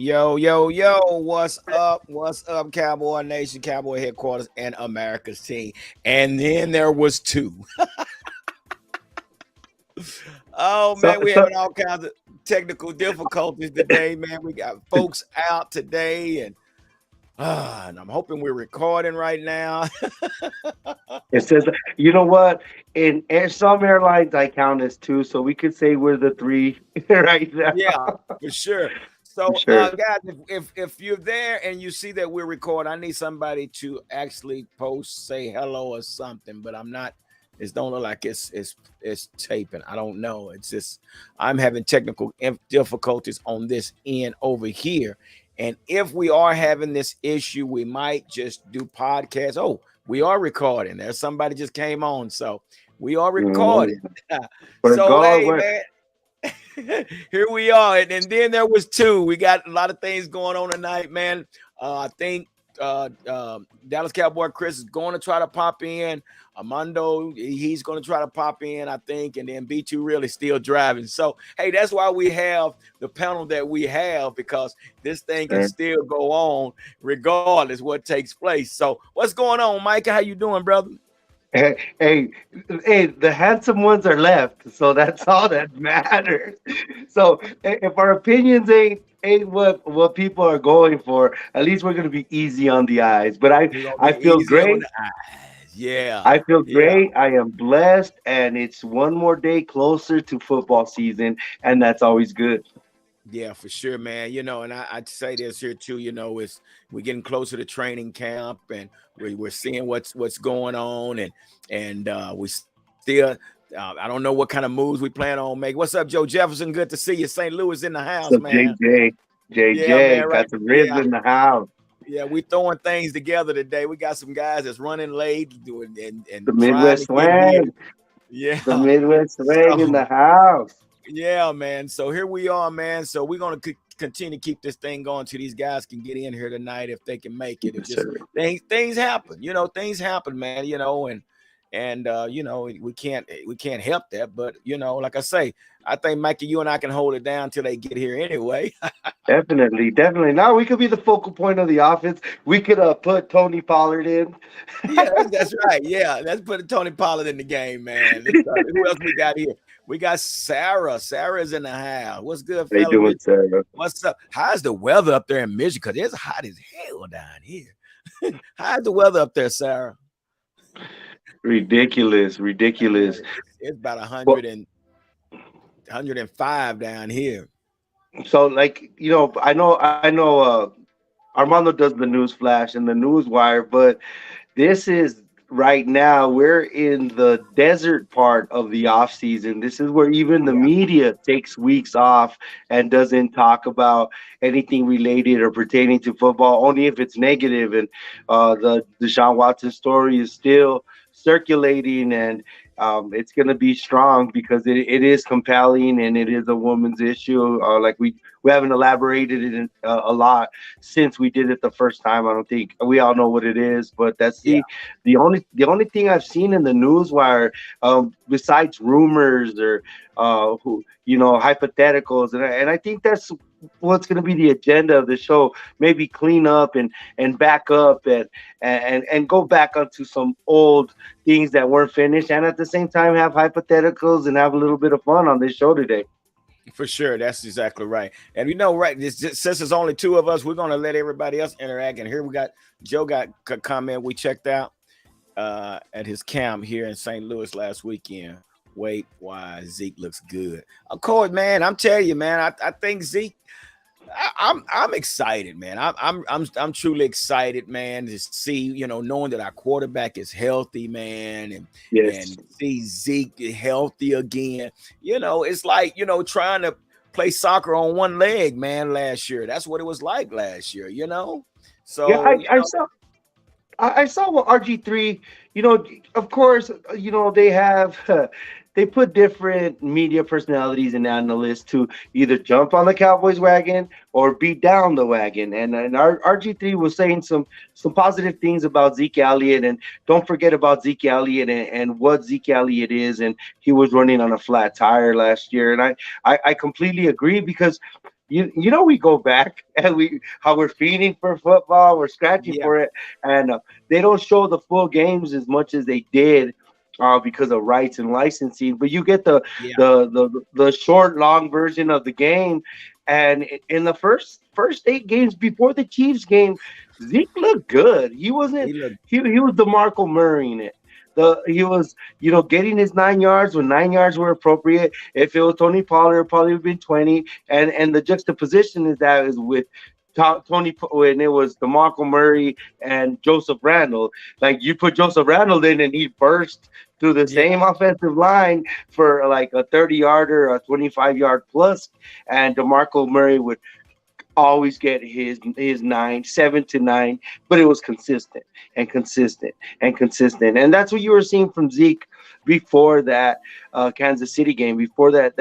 Yo, yo, yo, what's up? What's up, Cowboy Nation, Cowboy headquarters, and America's team. And then there was two. Oh So, man, we so having all kinds of technical difficulties today, man. We got folks out today, and I'm hoping we're recording right now. it says, you know what? In some airlines, I count as two, so we could say we're the three right now. Yeah, for sure. For So, sure. guys, if you're there and you see that we're recording, I need somebody to actually post, say hello or something. But I'm not. It don't look like it's taping. I don't know. It's just I'm having technical difficulties on this end over here. And if we are having this issue, we might just do podcasts. Oh, we are recording. There's somebody just came on, so we are recording. Mm, we're So going. hey, man. Here we are, and then there was two. We got a lot of things going on tonight, man. I think Dallas Cowboy Chris is going to try to pop in. Armando, he's going to try to pop in, I think, and then B2 really still driving. So, hey, that's why we have the panel that we have, because this thing can still go on regardless what takes place. So, what's going on, Mike? How you doing, brother? Hey, hey, hey, the handsome ones are left, so that's all that matters. So if our opinions ain't what people are going for, at least we're gonna be easy on the eyes. But I We're gonna I be feel easy on great. the eyes. Yeah, I feel yeah. great. I am blessed, and it's one more day closer to football season, and that's always good. Yeah, for sure, man. And I'd say this here too. It's we're getting closer to training camp, and we're seeing what's going on, and we still. I don't know what kind of moves we plan on making. What's up, Joe Jefferson? Good to see you. St. Louis in the house, So man. Yeah, JJ, man. Right. got the ribs Yeah, in the house. yeah. We throwing things together today. We got some guys that's running late, doing and The trying to Midwest get here. swag, the Yeah. Midwest swag in So the house. yeah, man. So here we are, man. So we're gonna continue to keep this thing going till these guys can get in here tonight if they can make it. It Yes, just sir. things happen, things happen, man. And we can't help that. But like I say, I think Mikey, you and I can hold it down till they get here anyway. Definitely, definitely. Now we could be the focal point of the offense. We could put Tony Pollard in. Yeah, that's right. Yeah, let's put Tony Pollard in the game, man. Who else we got here? We got Sarah. Sarah's in the house. What's good, They fella? doing Sarah. What's up? How's the weather up there in Michigan? Because it's hot as hell down here. How's the weather up there, Sarah? Ridiculous, Man, ridiculous. it's about Well, 105 down here. so like I know. Armando does the news flash and the news wire, but this is right now we're in the desert part of the off season. This is where even the Yeah, media takes weeks off and doesn't talk about anything related or pertaining to football, only if it's negative. And the Deshaun Watson story is still circulating, and it's going to be strong because it is compelling and it is a woman's issue. Like we haven't elaborated it a lot since we did it the first time. I don't think we all know what it is, but that's yeah, the only thing I've seen in the news wire, besides rumors or who hypotheticals, and I think that's what's going to be the agenda of the show. Maybe clean up and back up and go back onto some old things that weren't finished, and at the same time have hypotheticals and have a little bit of fun on this show today. for sure. That's exactly right. And right, since there's only two of us, we're gonna let everybody else interact. And here we got Joe got a comment we checked out at his camp here in St. Louis last weekend. Wait, why Zeke looks good? Of course, man. I'm telling you, man. I think Zeke. I'm excited, man. I'm truly excited, man, to see knowing that our quarterback is healthy, man, and Yes. see Zeke healthy again. It's like trying to play soccer on one leg, man. Last year, that's what it was like last year. Yeah, So I saw what RG3. Of course, they have they put different media personalities and analysts to either jump on the Cowboys wagon or beat down the wagon. And our RG3 was saying some positive things about Zeke Elliott, and don't forget about Zeke Elliott and what Zeke Elliott is. And he was running on a flat tire last year, and I completely agree because we go back and we how we're feeding for football, we're scratching Yeah, for it, and they don't show the full games as much as they did because of rights and licensing. But you get yeah. the short, long version of the game. And in the first 8 games before the Chiefs game, Zeke looked good. He wasn't He looked he was DeMarco Murray in it. He was getting his 9 yards when 9 yards were appropriate. If it was Tony Pollard, it probably would have been 20. And the juxtaposition is that is with Tony when it was DeMarco Murray and Joseph Randle. Like you put Joseph Randle in and he burst through the yeah, same offensive line for like a 30-yarder, a 25-yard plus, and DeMarco Murray would always get his 7 to 9, but it was consistent and consistent and consistent, and that's what you were seeing from Zeke before that Kansas City game, before that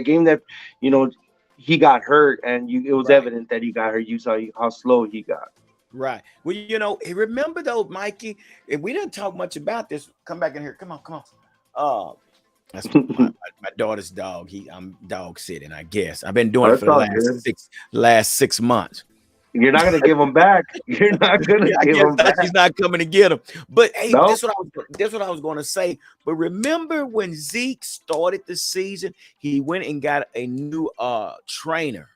game that you know he got hurt, and it was right, evident that he got hurt. You saw how slow he got. right. Well, remember though, Mikey, if we didn't talk much about this, come back in here. Come on, come on. Uh, that's my daughter's dog. I'm dog sitting, I guess. I've been doing Oh, it for that's the all good. last 6 months. You're not gonna give him back. You're not gonna Yeah, I give guess him not. back. She's not coming to get him. But hey, No. that's what I was going to say. But remember when Zeke started the season, he went and got a new trainer.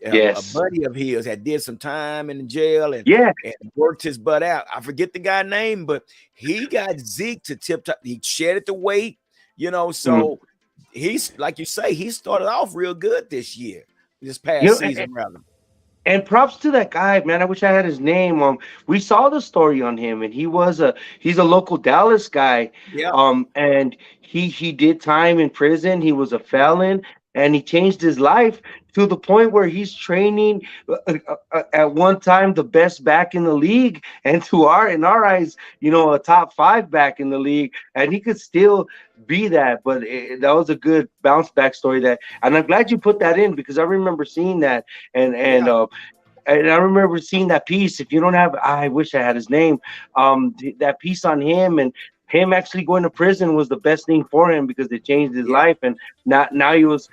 A Yes. buddy of his had did some time in jail Yeah. and worked his butt out. I forget the guy's name, but he got Zeke to tip top. He shedded the weight, Mm. so he's like you say, he started off real good this You past know, season, rather. And props to that guy, man. I wish I had his name. We saw the story on him, and he's a local Dallas guy. Yeah, And he did time in prison. He was a yeah, felon, and he changed his life to the point where he's training at one time the best back in the league, and in our eyes, a top five back in the league, and he could still be that. But that was a good bounce back story and I'm glad you put that in because I remember seeing that and yeah, and I remember seeing that piece. If you don't have, I wish I had his name. That piece on him and him actually going to prison was the best thing for him because it changed his yeah, life. And now he was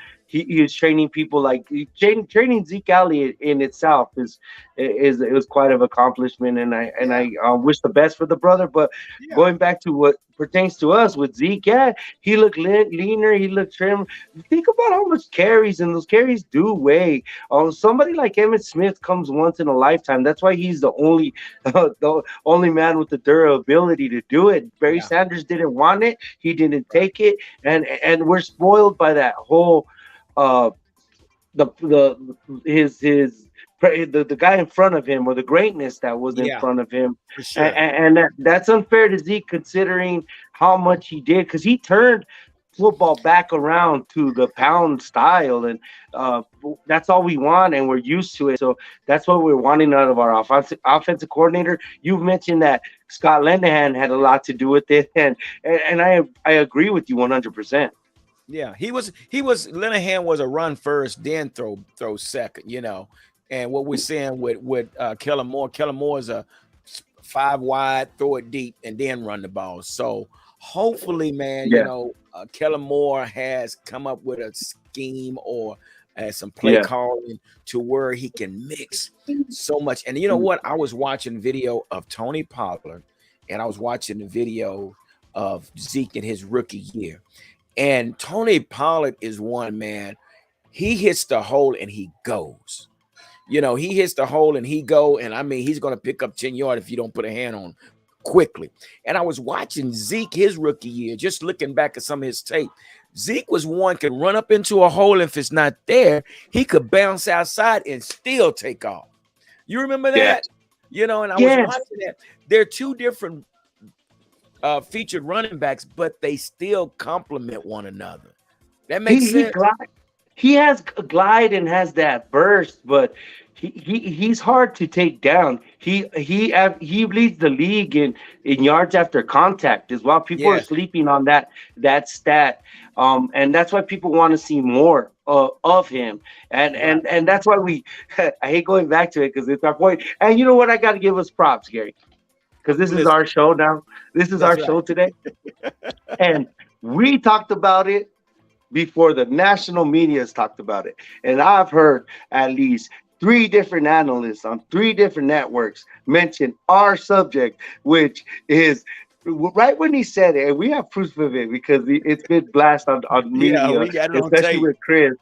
training people like training Zeke Elliott in itself is it was quite an accomplishment. And yeah, I wish the best for the brother. But yeah, going back to what pertains to us with Zeke, yeah, he looked leaner, he looked trim. Think about how much carries, and those carries do weigh. Somebody like Emmett Smith comes once in a lifetime. That's why he's the only man with the durability to do it. Barry yeah, Sanders didn't want it. He didn't right, take it, and we're spoiled by that whole uh the his the guy in front of him or the greatness that was in yeah, front of him, for sure. and that's unfair to Zeke considering how much he did because he turned football back around to the pound style, and uh, that's all we want, and we're used to it. So that's what we're wanting out of our offensive coordinator. You've mentioned that Scott Linehan had a lot to do with it, and I agree with you 100%. Yeah, he was Linehan was a run first, then throw second, And what we're saying with Kellen Moore is a 5 wide, throw it deep, and then run the ball. So hopefully, man, Yeah, Kellen Moore has come up with a scheme or some play yeah, calling to where he can mix so much. And you know what? I was watching video of Tony Pollard, and I was watching the video of Zeke in his rookie year. And Tony Pollard is one man. He hits the hole and he goes. He hits the hole and he go. And I mean, he's going to pick up 10 yards if you don't put a hand on him quickly. And I was watching Zeke his rookie year, just looking back at some of his tape. Zeke was one could run up into a hole. If it's not there, he could bounce outside and still take off. You remember yeah, that? And I was yes. watching that. They're two different featured running backs, but they still complement one another. That makes He sense. glide. He has a glide and has that burst, but he's hard to take down. He leads the league in yards after contact as well. People are Yeah, sleeping on that stat, and that's why people want to see more of him. And right. and that's why we. I hate going back to it because it's our point. And you know what? I got to give us props, Gary, because this is Listen, our show now. This is that's our right. show today, and we talked about it before the national media has talked about it. And I've heard at least three different analysts on three different networks mention our subject, which is right when he said it, and we have proof of it because it's been blasted on Yeah, media, we got it on especially tape. with Chris,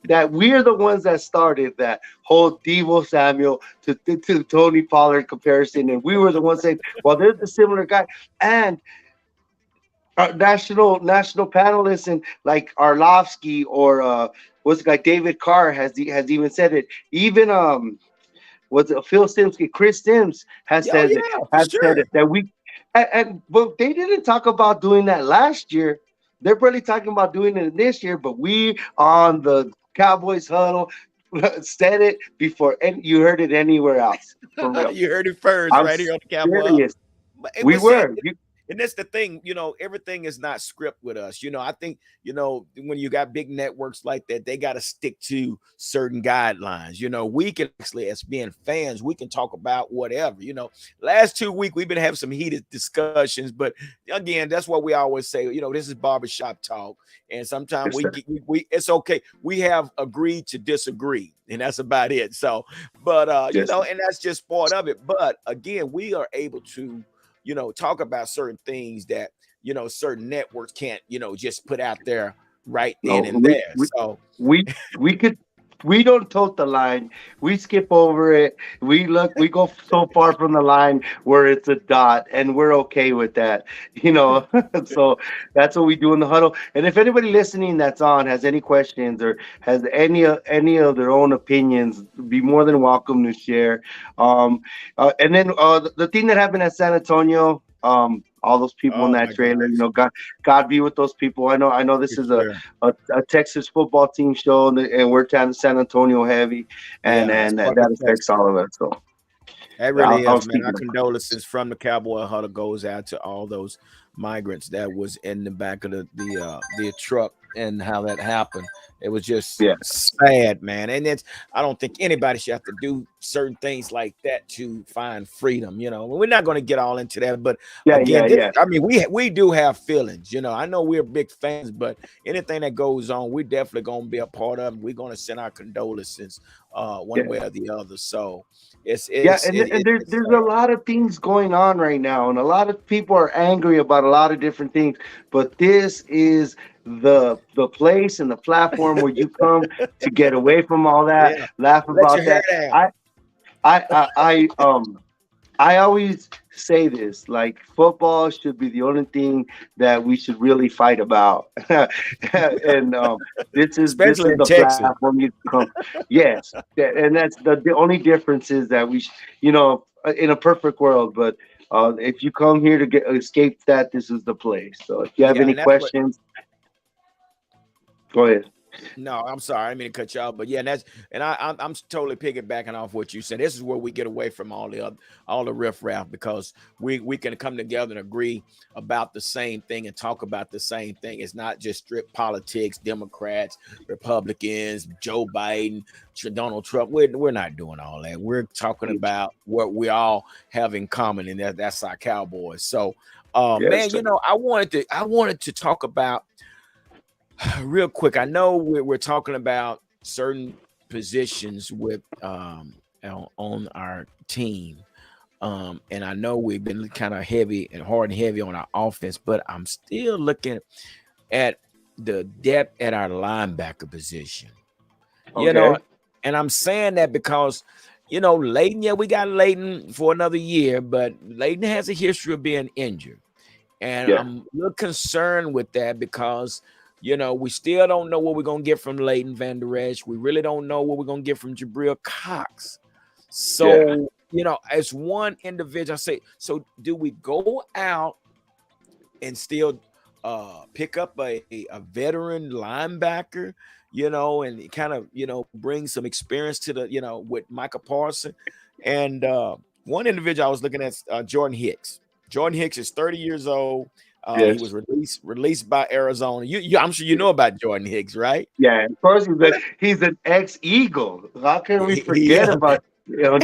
that we're the ones that started that whole Devo Samuel to Tony Pollard comparison. And we were the ones saying, well, there's a similar guy. And national panelists and like Arlovsky or what's the guy David Carr has even said it. Even was it Phil Sims, Chris Sims Yeah, oh yeah, for has said sure. it that we and but they didn't talk about doing that last year. They're barely talking about doing it this year, but we on the Cowboys huddle said it before and you heard it anywhere else. For real. You heard it first, I'm right here on the Cowboy Huddle. serious. But it We was it, were. and that's the thing, everything is not script with us. I think, when you got big networks like that, they got to stick to certain guidelines. We can actually, as being fans, we can talk about whatever. Last 2 weeks we've been having some heated discussions, but again, that's what we always say. This is barbershop talk, and sometimes Yes, we sir. get, we it's okay. We have agreed to disagree, and that's about it. So, but Yes, sir. and that's just part of it. But again, we are able to talk about certain things that, certain networks can't, just put out there right No, then and there. So, we we could we don't tote the line. We skip over it. We go so far from the line where it's a dot, and we're okay with that. You know, so that's what we do in the huddle. And if anybody listening that's on has any questions or has any of their own opinions, be more than welcome to share. And then the thing that happened at San Antonio. All those people in oh that my trailer, gosh, God be with those people. I know for this is sure. a Texas football team show, and we're San Antonio heavy, and Yeah, that's and part of that affects Texas. all of us. So That yeah, really I is, was man. speaking Our about. condolences from the Cowboy Huddle goes out to all those migrants that was in the back of the truck and how that happened. It was just Yeah, sad, man. And I don't think anybody should have to do certain things like that to find freedom. We're not going to get all into that, but yeah, again, yeah, yeah, I mean, we do have feelings. I know we're big fans, but anything that goes on, we're definitely going to be a part of. We're going to send our condolences, one yeah. way or the other. So Yeah, and it's there's a sad. lot of things going on right now, and a lot of people are angry about a lot of different things. But this is the place and the platform where you come to get away from all that, Yeah, laugh let your about hair that. down. I always say this, like football should be the only thing that we should really fight about. And this Especially is in the Texas. platform you come. Yes, and that's the only difference is that in a perfect world, but if you come here to escape that, this is the place. So if you have Yeah, any and that's what. questions, go ahead. No, I'm sorry, I didn't mean to cut you off, but yeah, I'm totally piggybacking off what you said. This is where we get away from all the riffraff because we can come together and agree about the same thing and talk about the same thing. It's not just strict politics, Democrats, Republicans, Joe Biden, Donald Trump. We're not doing all that. We're talking about what we all have in common, and that's our Cowboys. So, Yes, man, sir. I wanted to talk about real quick. I know we're talking about certain positions with on our team. And I know we've been kind of heavy and hard and heavy on our offense, but I'm still looking at the depth at our linebacker position. You know, Okay. and I'm saying that because Leighton, yeah, we got Leighton for another year, but Leighton has a history of being injured. And Yeah. I'm a little concerned with that because, we still don't know what we're going to get from Leighton Van Der Esch. We really don't know what we're going to get from Jabril Cox. Yeah. So, as one individual, I say, so do we go out and still pick up a veteran linebacker? and kind of, bring some experience to the, with Michael Parsons. And one individual I was looking at, Jordan Hicks. Jordan Hicks is 30 years old. He Yes. was released by Arizona. I'm sure you know about Jordan Hicks, right? Yeah, of course he's an ex-Eagle. How can we He forget about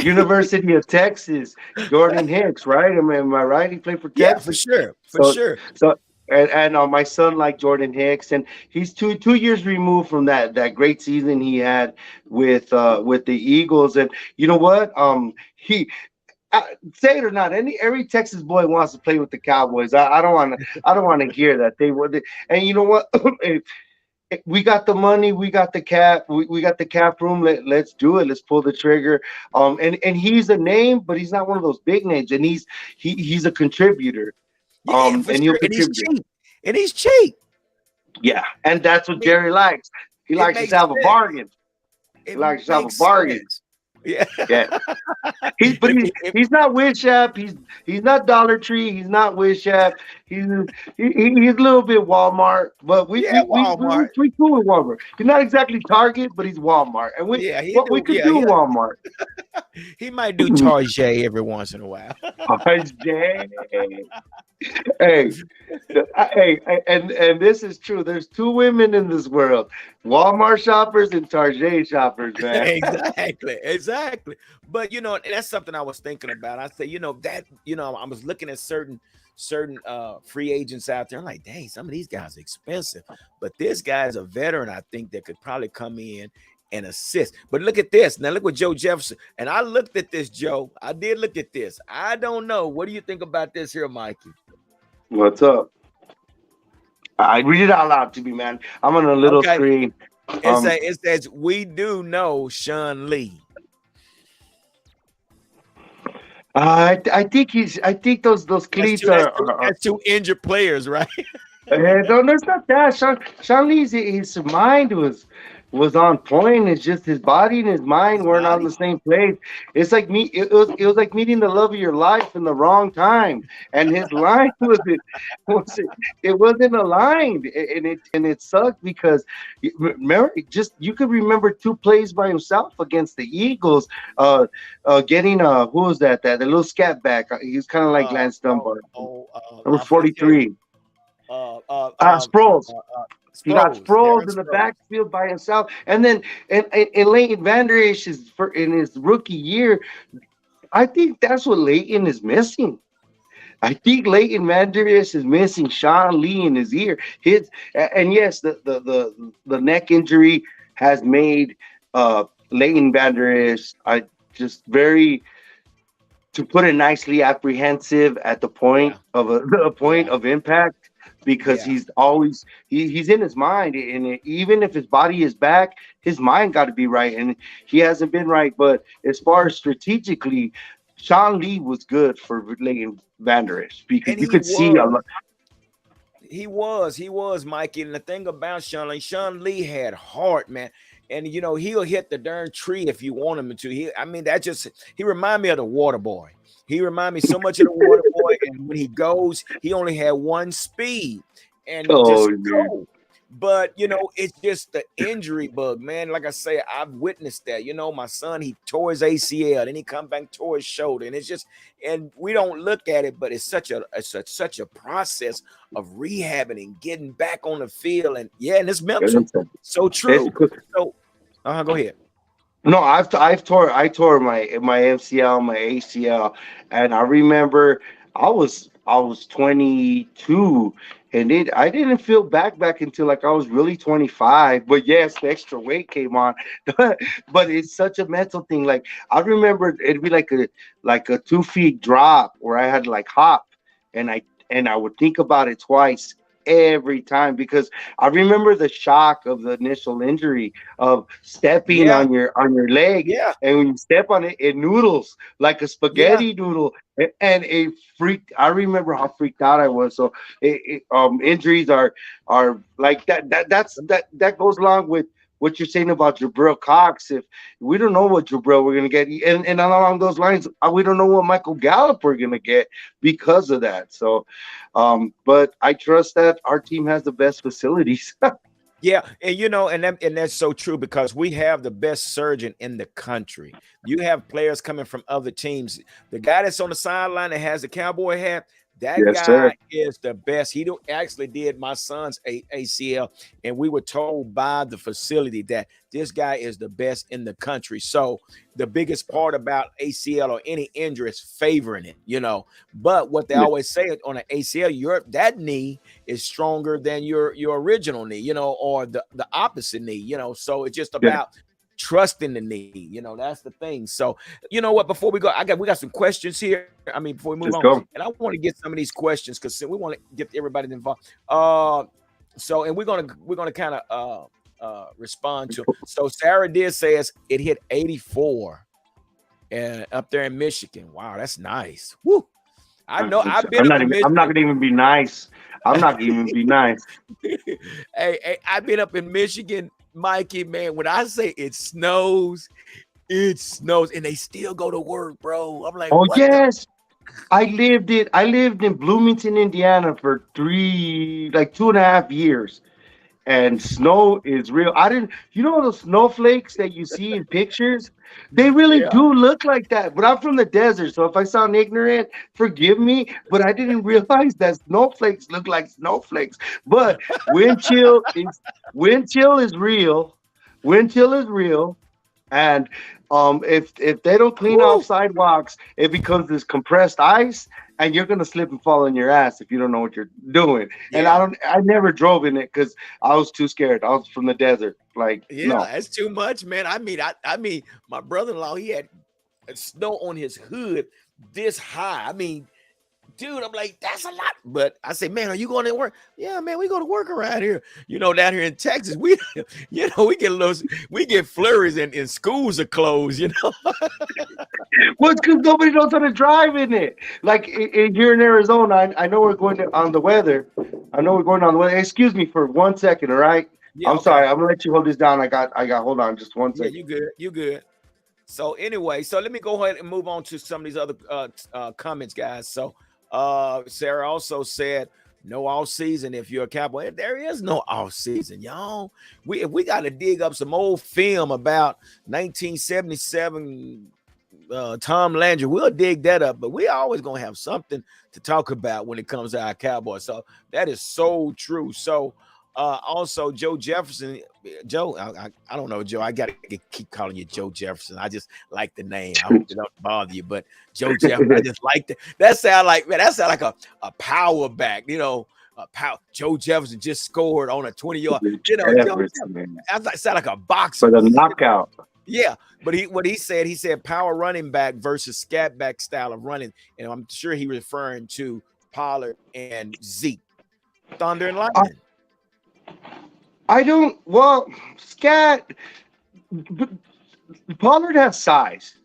University of Texas, Jordan Hicks, right? Am I right? He played for yeah, for Texas. sure, for So sure. so and my son like Jordan Hicks, and he's two years removed from that great season he had with the Eagles. And you know what? He say it or not, every Texas boy wants to play with the Cowboys. I don't want to hear that they would. And you know what? We got the money, we got the cap, we got the cap room. Let's do it. Let's pull the trigger. And he's a name, but he's not one of those big names. And he's a contributor. Yeah, for And he'll sure. And he's contribute. cheap. And he's cheap. Yeah, and that's what It, Jerry likes. He it likes us to makes have a sense. bargain. He It likes us to have a makes bargain. sense. Yeah. Yeah. But he's not Wish App. He's not Dollar Tree. He's not Wish App. He's he's a little bit Walmart. But we Yeah, we we we, we, Walmart. we cool with Walmart. He's not exactly Target, but he's Walmart. And we Yeah, he what we do. could Yeah, do Walmart. he might do Tarjay every once in a while. Jay. Hey, and this is true. There's two women in this world: Walmart shoppers and Target shoppers, man. Exactly, exactly. But that's something I was thinking about. I say, I was looking at certain free agents out there. I'm like, dang, some of these guys are expensive. But this guy is a veteran, I think, that could probably come in and assist. But look at this. Now look what Joe Jefferson. And I looked at this, Joe. I did look at this. I don't know. What do you think about this here, Mikey? What's up? I read it out loud to me, man. I'm on a little Okay. screen. Um, It says we do know Sean Lee. I think those That's cleats two. That's two. are That's two injured players, right? no, no, it's not that. Sean Lee's his mind was on point. It's just his body and his mind His weren't on body. the same place. It's like me. It was like meeting the love of your life in the wrong time, and his line it wasn't aligned, and it sucked because remember just you could remember two plays by himself against the Eagles. Getting who was that the little scat back? He's kind of like Lance Dunbar, number I'm finna tell you. 43. Uh, uh, Uh, um, Sproles. He got Sproles, Sproles Darren in the Sproles. backfield by himself, and then and Leighton Vander Esch is in his rookie year. I think that's what Leighton is missing. I think Leighton Vander Esch is missing Sean Lee in his ear. And yes, the neck injury has made Leighton Vander Esch I just very, to put it nicely, apprehensive at the point Yeah, of the point yeah, of impact, because yeah. he's always he's in his mind, and even if his body is back, his mind got to be right, and he hasn't been right. But as far as strategically, Sean Lee was good for Leighton Vander Esch because And you could see a lot. he was, Mikey. And the thing about Sean Lee had heart, man. And he'll hit the darn tree if you want him to. I mean, he remind me of the Water Boy. He remind me so much of the Water Boy. And when he goes, he only had one speed and Oh, just dude. go. But it's just the injury bug, man. Like I say, I've witnessed that. My son, he tore his ACL, then he come back, tore his shoulder, and it's just, and we don't look at it, but it's such a process of rehabbing and getting back on the field, and yeah, and it's mental. So It's true. So, go ahead. No, I tore my MCL, my ACL, and I remember I was 22, and I didn't feel back until like I was really 25. But yes, the extra weight came on, but it's such a mental thing. Like I remember it'd be like a 2 feet drop where I had to like hop, and I would think about it twice every time because I remember the shock of the initial injury of stepping Yeah, on your leg, yeah, and when you step on it, it noodles like a yeah. spaghetti noodle, and it freaked. I remember how freaked out I was. So injuries are like that. That goes along with what you're saying about Jabril Cox. If we don't know what Jabril we're gonna get, and along those lines, we don't know what Michael Gallup we're gonna get because of that. So, but I trust that our team has the best facilities. Yeah, and and that's so true because we have the best surgeon in the country. You have players coming from other teams. The guy that's on the sideline that has the cowboy hat, that Yes, sir. guy is the best. Actually did my son's ACL, and we were told by the facility that this guy is the best in the country. So the biggest part about ACL or any injury is favoring it. But what they Yeah, always say on an ACL, that knee is stronger than your original knee, or the opposite knee. So it's just yeah. about trusting the knee. That's the thing. So you know what? Before we go, we got some questions here. I mean, before we move on, Just go. and I want to get some of these questions because we want to get everybody involved. So and we're gonna kind of respond to. So Sarah did say it hit 84 and up there in Michigan. Wow, that's nice. Woo. I know I've been I'm up not in even. I'm not Michigan. gonna even be nice. I'm not gonna even be nice. Hey, I've been up in Michigan, Mikey, man. When I say it snows, and they still go to work, bro. I'm like, Oh what the? yes, I lived in Bloomington, Indiana for like 2.5 years, and snow is real. I didn't, those snowflakes that you see in pictures, they really Yeah. do look like that. But I'm from the desert, so if I sound ignorant, forgive me. But I didn't realize that snowflakes look like snowflakes. But wind chill is wind chill is real. Wind chill is real. And if they don't clean off Woo. sidewalks, it becomes this compressed ice, and you're gonna slip and fall on your ass if you don't know what you're doing. And Yeah. I never drove in it because I was too scared. I was from the desert. Like, Yeah, no. that's too much, man. I mean, my brother-in-law, he had snow on his hood this high. I mean, dude, I'm like, that's a lot. But I say, man, are you going to work? Yeah, man, we go to work around here. Down here in Texas, we get flurries and schools are closed. Well, it's because nobody knows how to drive in it. Like here in Arizona, I know we're going on the weather. I know we're going on the weather. Excuse me for 1 second, all right? Yeah, I'm okay. sorry. I'm gonna let you hold this down. I got. Hold on, just one Yeah, second. you good. You good. So anyway, so let me go ahead and move on to some of these other comments, guys. So Sarah also said no off season if you're a Cowboy. There is no off season, y'all. If we got to dig up some old film about 1977 Tom Landry, we'll dig that up, but we always gonna have something to talk about when it comes to our Cowboys. So that is so true. So also Joe Jefferson, Joe, I don't know, Joe. I gotta keep calling you Joe Jefferson. I just like the name. I hope it don't bother you, but Joe Jefferson, I just like that. That sound like, man, that sound like a power back. Joe Jefferson just scored on a 20-yard. Joe Everest, Jefferson. man. That sound like a For boxer. the knockout. Yeah, but he said power running back versus scat back style of running, and I'm sure he referring to Pollard and Zeke, Thunder and I, Lightning. I don't. Well, Scat. Pollard has size.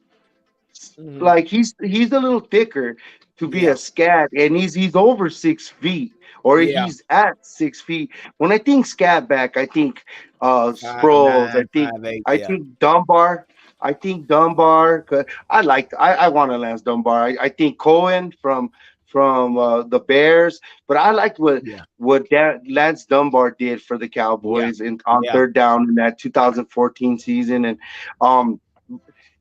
Mhm. Like he's a little thicker to be Yeah, a scat, and he's over 6 feet, or yeah, he's at 6 feet. When I think scat back, I think five Sproles. I nine, think 5'8". I Yeah, think Dunbar. I think Dunbar. 'Cause I want to Lance Dunbar. I think Cohen from the Bears, but I liked yeah, Lance Dunbar did for the yeah, Cowboys on yeah, third down in that 2014 season, and um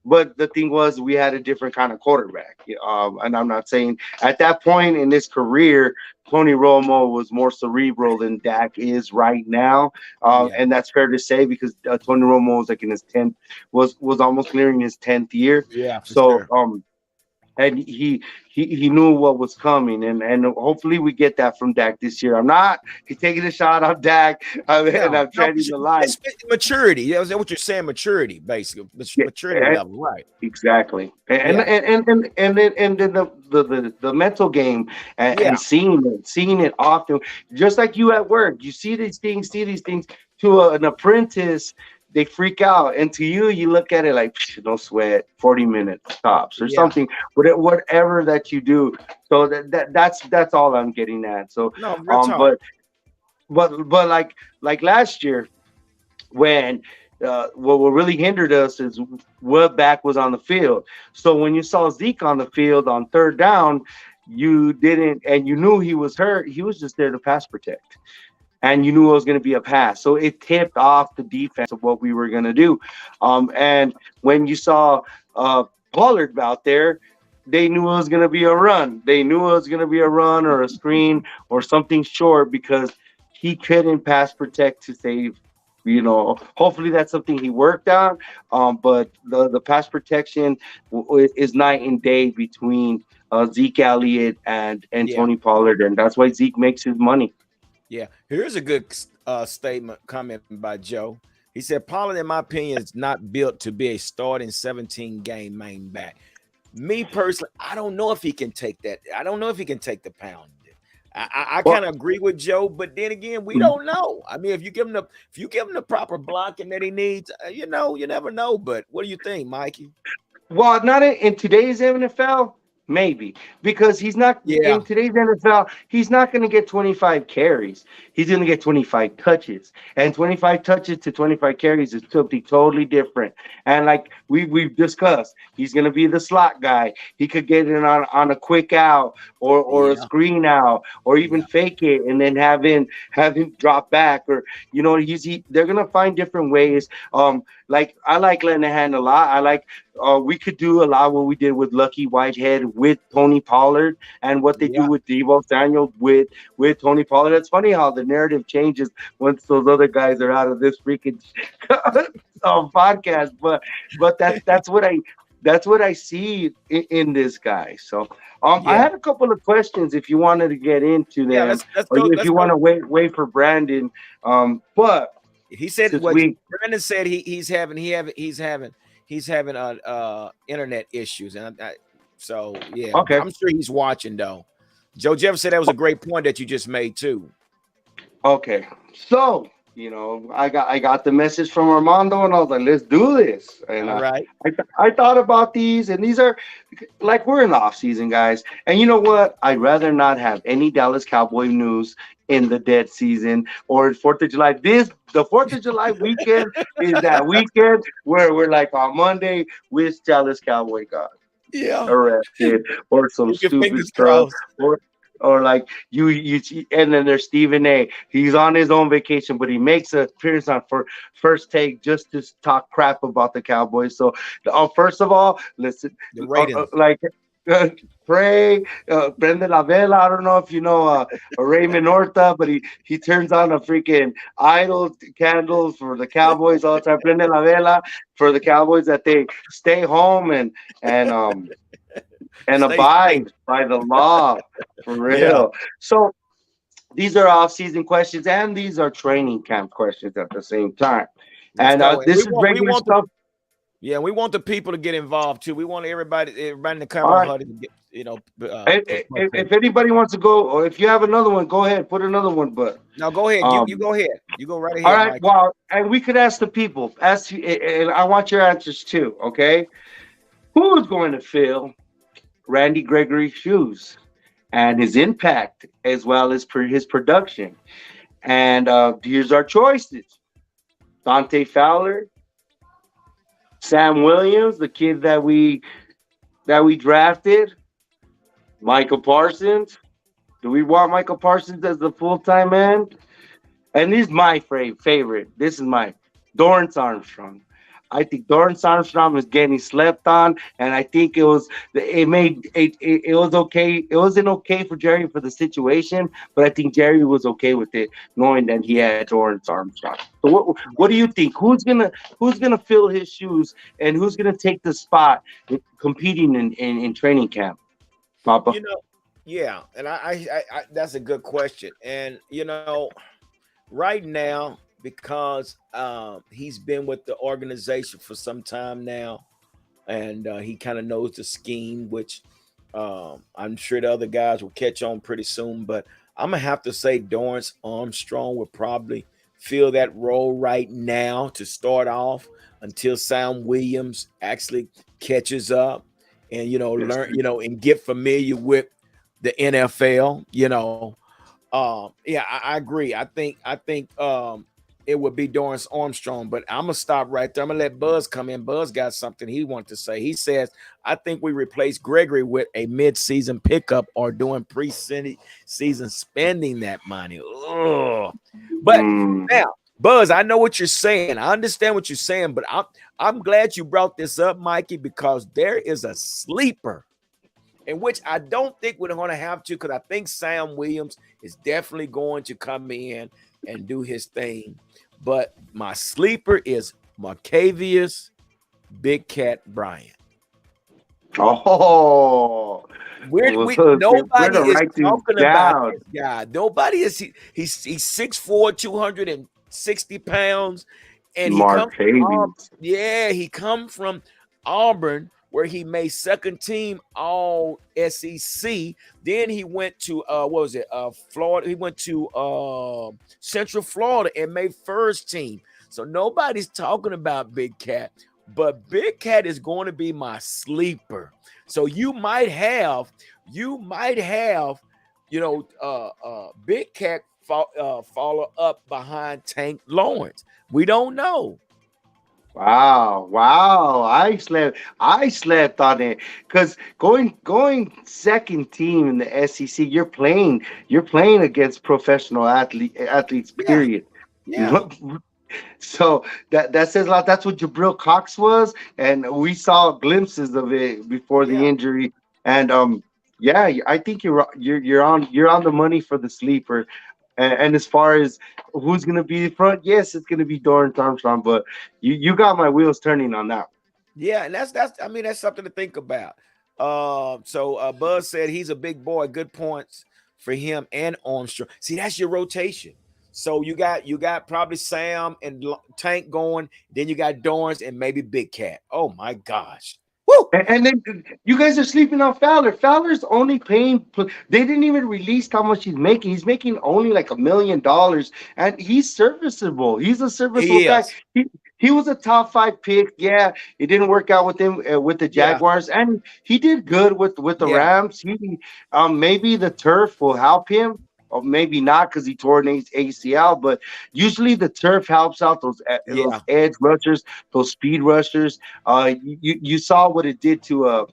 but the thing was, we had a different kind of quarterback. And I'm not saying at that point in his career, Tony Romo was more cerebral than Dak is right now, yeah, and that's fair to say because Tony Romo was like in his 10th, was almost nearing his 10th year. yeah, for So sure. and he knew what was coming, and hopefully we get that from Dak this year. I'm not he's taking a shot on Dak, and No, I'm no, for treading sure. the line. It's maturity. Yeah, is that what you're saying? Maturity, basically, maturity Yeah, level, right? exactly, and Yeah, then the mental game, yeah, and seeing it often, just like you at work, you see these things. To an apprentice, they freak out, and to you, you look at it like, "Psh, no sweat, 40 minutes tops or yeah. something, whatever that you do." So that's all I'm getting at. So, No, real um, talk. but like last year when what really hindered us is what back was on the field. So when you saw Zeke on the field on third down, you didn't, and you knew he was hurt. He was just there to pass protect. and you knew it was going to be a pass. So it tipped off the defense of what we were going to do. And when you saw Pollard out there, they knew it was going to be a run. They knew it was going to be a run or a screen or something short because he couldn't pass protect to save. Hopefully that's something he worked on. But the pass protection is night and day between Zeke Elliott and Yeah, Tony Pollard, and that's why Zeke makes his money. yeah. Here's a good comment by Joe. He said, Pollard, in my opinion, is not built to be a starting 17 game main back. Me personally, I don't know if he can take that. I don't know if he can take the pound. I Well, kind of agree with Joe, but then again, we don't know. I mean, if you give him the proper blocking that he needs, you never know. But what do you think, Mikey? Well, not in today's NFL, maybe because he's not Yeah, in today's NFL. He's not going to get 25 carries. He's going to get 25 touches, and 25 touches to 25 carries is something totally different. And like we've discussed, he's going to be the slot guy. He could get in on a quick out or a yeah, screen out or even yeah, fake it and then have him drop back or they're going to find different ways. Like I like Lenahan a lot. I like we could do a lot what we did with Lucky Whitehead with Tony Pollard and what they do yeah, with Devo Samuel with Tony Pollard. It's funny how the narrative changes once those other guys are out of this freaking podcast. But that's what I see in this guy. So I yeah, had a couple of questions if you wanted to get into yeah. them Let's or go. if Let's you want go. to wait for Brandon. But He said since what we Brandon said. He's having internet issues, and so yeah. But okay. I'm sure he's watching though. Joe Jeff said that was a great point that you just made too. Okay, so I got the message from Armando, and I was like, "Let's do this." And All right. I thought about these, and these are like we're in the off season, guys. And you know what? I'd rather not have any Dallas Cowboy news in the dead season or Fourth of July. The Fourth of July weekend is that weekend where we're like on Monday, which Dallas Cowboy got Yeah. arrested or some Keep your stupid fingers stuff crossed. or like and then there's Stephen A. He's on his own vacation, but he makes an appearance on for first take just to talk crap about the Cowboys. So first of all, listen, The ratings. like pray, prende la vela. I don't know if you know Raymond Horta, but he turns on a freaking idol candles for the Cowboys all the time. Prende la vela for the Cowboys that they stay home and Stay safe. abide by the law for Yeah. real. So these are off-season questions and these are training camp questions at the same time. Let's And go. And this is we regular want the stuff. we want the people to get involved too. We want everybody in the All Cowboy right. Huddle to get If anybody wants to go, or if you have another one, go ahead, put another one. But No, go ahead. You um, go ahead. You go right all ahead, right. Mike. Well, and we could ask the people. And I want your answers too. Okay, who is going to fill Randy Gregory's shoes and his impact as well as his production? And here's our choices: Dante Fowler, Sam Williams, the kid that we drafted, Michael Parsons. Do we want Michael Parsons as the full time man? And this is my favorite. This is my Dorrance Armstrong. I think Dorrance Armstrong was getting slept on, and I think it was okay. It wasn't okay for Jerry for the situation, but I think Jerry was okay with it, knowing that he Yeah. had Dorrance Armstrong. So what do you think? Who's gonna fill his shoes, and who's gonna take the spot competing in training camp, Papa? You know, yeah, and I that's a good question. And right now, because he's been with the organization for some time now, and he kind of knows the scheme, which I'm sure the other guys will catch on pretty soon. But I'm gonna have to say Dorrance Armstrong will probably fill that role right now to start off until Sam Williams actually catches up and Yes. learn and get familiar with the NFL. Yeah, I agree. I think it would be Dorrance Armstrong. But I'm gonna stop right there. I'm gonna let Buzz come in. Buzz got something he wants to say. He says, "I think we replace Gregory with a mid-season pickup or doing pre-season spending that money." Ugh. But Mm. now, Buzz, I know what you're saying. I understand what you're saying, but I'm glad you brought this up, Mikey, because there is a sleeper in which I don't think we're going to have to, because I think Sam Williams is definitely going to come in and do his thing. But my sleeper is Marcavius Big Cat Bryant. Oh, We we're nobody to is write this talking about down. this guy. Nobody is he's 6'4", 260 pounds, and he comes from Martavis. he come from Auburn, where he made second team all SEC. Then he went to what was it? Florida. He went to Central Florida and made first team. So nobody's talking about Big Cat, but Big Cat is going to be my sleeper. So you might have, Big Cat follow up behind Tank Lawrence. We don't know. Wow, wow. I slept on it because going second team in the SEC, you're playing against professional athletes, Yeah, period. yeah, So that says a lot. That's what Jabril Cox was, and we saw glimpses of it before the yeah, injury. And yeah, I think you're on the money for the sleeper. And as far as who's gonna be in front, yes, it's gonna be Dorrance Armstrong, but you got my wheels turning on that. yeah, and that's I mean that's something to think about. So Buzz said he's a big boy. Good points for him and Armstrong. See, that's your rotation. So you got probably Sam and Tank going. Then you got Dorrance and maybe Big Cat. Oh my gosh. Woo! And then you guys are sleeping on Fowler. Fowler's only paying. They didn't even release how much he's making. He's making only like $1 million, and he's serviceable. He's a serviceable He guy. is. He was a top five pick. Yeah, it didn't work out with him with the Yeah, Jaguars, and he did good with the yeah, Rams. Maybe the turf will help him. Or maybe not because he tore an ACL, but usually the turf helps out those yeah. edge rushers, those speed rushers. You saw what it did to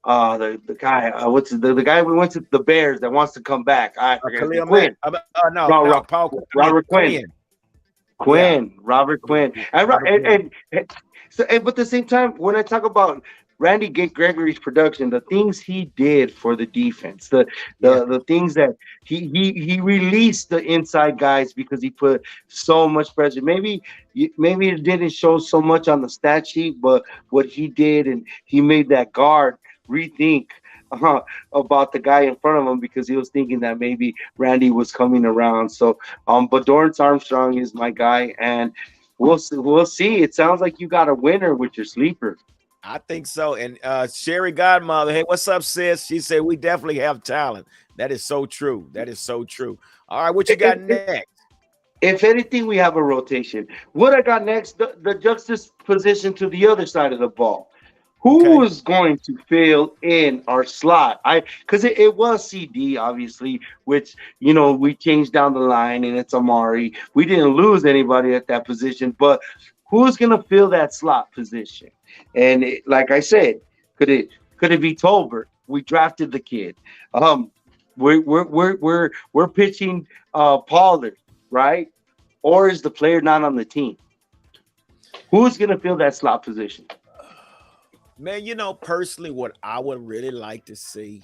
the guy what's the guy we went to the Bears that wants to come back. I forget his name. Khalil Mack. Quinn. No, No, no, Paul. I mean Robert Quinn. Quinn. Yeah, Robert yeah, Quinn, and Robert Quinn. but at the same time, when I talk about Randy Gregory's production, the things he did for the defense, the Yeah, the things that he released the inside guys because he put so much pressure. Maybe it didn't show so much on the stat sheet, but what he did, and he made that guard rethink. About the guy in front of him because he was thinking that maybe Randy was coming around. So but Dorrance Armstrong is my guy, and we'll see. We'll see. It sounds like you got a winner with your sleeper. I think so. And Sherry Godmother, hey, what's up, sis? She said we definitely have talent. That is so true. That is so true. All right, what you got If, next? if anything, we have a rotation. What I got next, the juxtaposition to the other side of the ball. Who Okay. is going to fill in our slot? Because it was CD obviously, which we changed down the line, and it's Amari. We didn't lose anybody at that position, but who's going to fill that slot position? And like I said, could it could it be Tolbert? We drafted the kid. Um, we're pitching Pollard, right? Or is the player not on the team? Who's going to fill that slot position? Man, personally, what I would really like to see,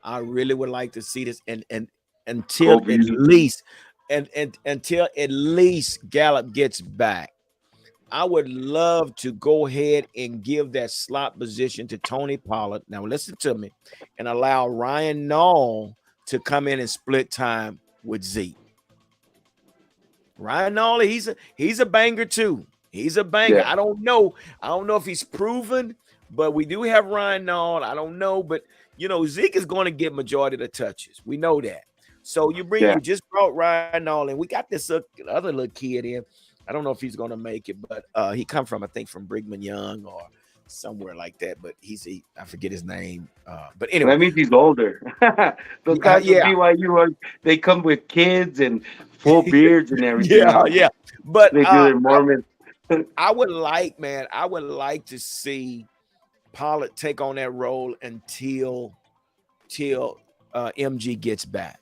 I really would like to see this, and until at Kobe. least, and until at least Gallup gets back, I would love to go ahead and give that slot position to Tony Pollard. Now, listen to me, and allow Ryan Nall to come in and split time with Zeke. Ryan Nall, he's a banger too. He's a banger. Yeah, I don't know if he's proven, but we do have Ryan Nall. I don't know, but Zeke is going to get majority of the touches. We know that. So yeah. you just brought Ryan Nall, and we got this other little kid in. I don't know if he's going to make it, but he come from, I think, from Brigham Young or somewhere like that. But I forget his name. But anyway, That means he's older. Those yeah, guys from yeah, BYU are they come with kids and full beards and everything. yeah, yeah. But They do their Mormon. I would like, man, I would like to see Pollard take on that role until till MG gets back.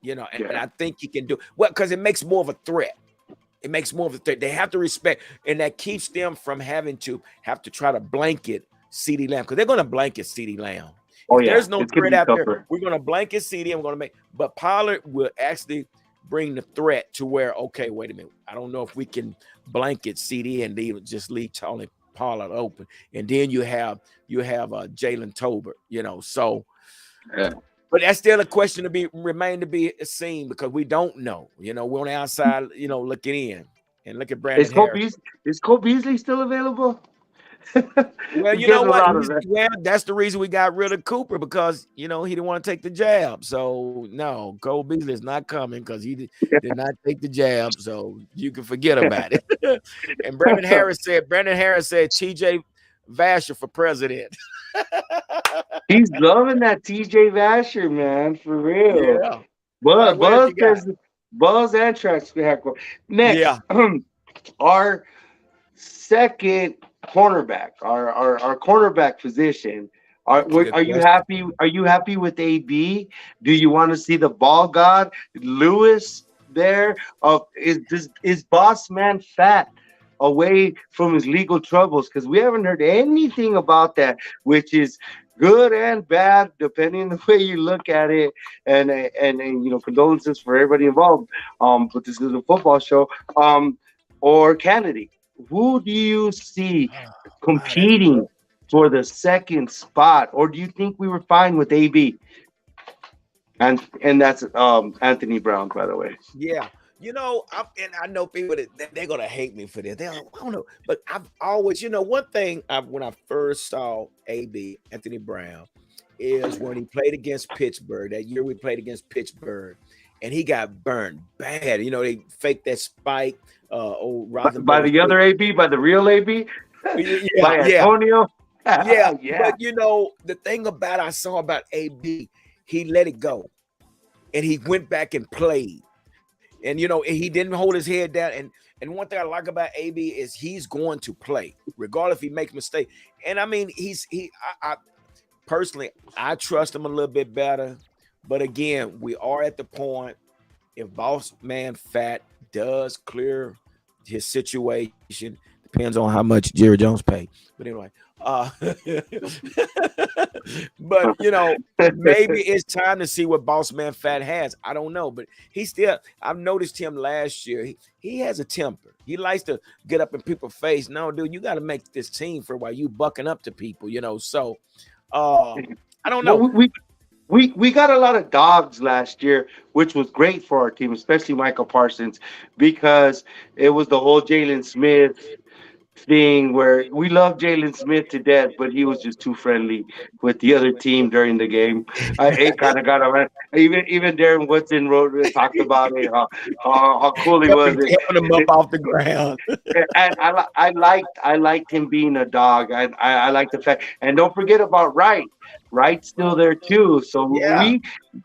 And Yeah. I think he can do well because it makes more of a threat. It makes more of a threat. They have to respect, and that keeps them from having to try to blanket CD Lamb because they're going to blanket CD Lamb. Oh If yeah, there's no it's gonna threat be out there, tougher. we're going to blanket CD. I'm going to make, but Pollard will actually bring the threat to where, okay, wait a minute, I don't know if we can blanket CD and just leave Tony Pollard open, and then you have Jalen Tolbert. So. Yeah. But that's still a question remain to be seen because we don't know. We're on the outside, looking in. And look at Brandon Harris. Is Cole Beasley still available? Well, We're you know getting a what? lot of that. That's the reason we got rid of Cooper because he didn't want to take the jab. So no, Cole Beasley is not coming because he did not take the jab. So you can forget about it. And Brandon Harris said TJ Vasher for president. He's loving that TJ Vasher, man, for real. Yeah. All right, what else Buzz you got? says Buzz and Trax. Yeah. Next, our second cornerback, our cornerback position. That's a good Are you question. happy? Are you happy with AB? Do you want to see the ball god Lewis there? Is Boss Man fat away from his legal troubles? Because we haven't heard anything about that, which is good and bad depending on the way you look at it. And condolences for everybody involved. But this is a football show. Or Kennedy. Who do you see Oh, wow, that's competing for the second spot, or do you think we were fine with AB? And that's Anthony Brown, by the way. yeah. And I know people they're gonna hate me for this. I don't know, but I've always, one thing when I first saw AB Anthony Brown is when he played against Pittsburgh. That year we played against Pittsburgh, and he got burned bad. They faked that spike. Old By Rosenberg. the other AB, by the real AB, Yeah, by yeah, Antonio. yeah. Yeah. But the thing I saw about AB, he let it go, and he went back and played. And he didn't hold his head down. And one thing I like about AB is he's going to play, regardless if he makes mistakes. And I mean, I personally I trust him a little bit better. But again, we are at the point if Boss Man Fat does clear his situation, depends on how much Jerry Jones paid. But anyway, but maybe it's time to see what Boss Man Fat has. I don't know, but I've noticed him last year. He has a temper. He likes to get up in people's face. No, dude, you got to make this team for a while. You bucking up to people, So I don't Well, know. we got a lot of dogs last year, which was great for our team, especially Michael Parsons, because it was the whole Jalen Smith thing where we love Jalen Smith to death, but he was just too friendly with the other team during the game. It kind of got around. Even Darren Woodson talked about it, how cool he was. Helping him up off the ground. And I liked him being a dog. I like the fact, and don't forget about Wright. Wright's still there too. So Yeah,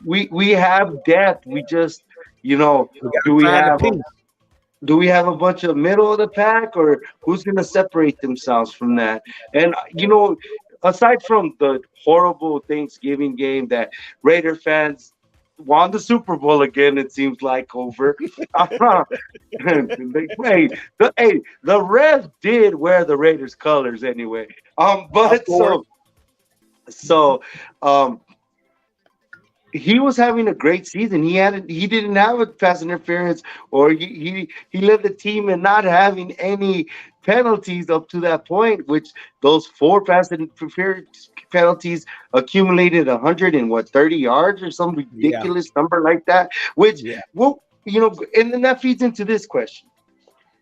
we have depth. We just we got do to we find the have a piece. do we have a bunch of middle of the pack, or who's going to separate themselves from that? And aside from the horrible Thanksgiving game that Raider fans won the Super Bowl again, it seems like over. The ref did wear the Raiders colors anyway. Of But course. so um he was having a great season. He didn't have a pass interference, or he led the team in not having any penalties up to that point, which those four pass interference penalties accumulated 130 yards or some Yeah, ridiculous number like that. Which, yeah, well, and then that feeds into this question,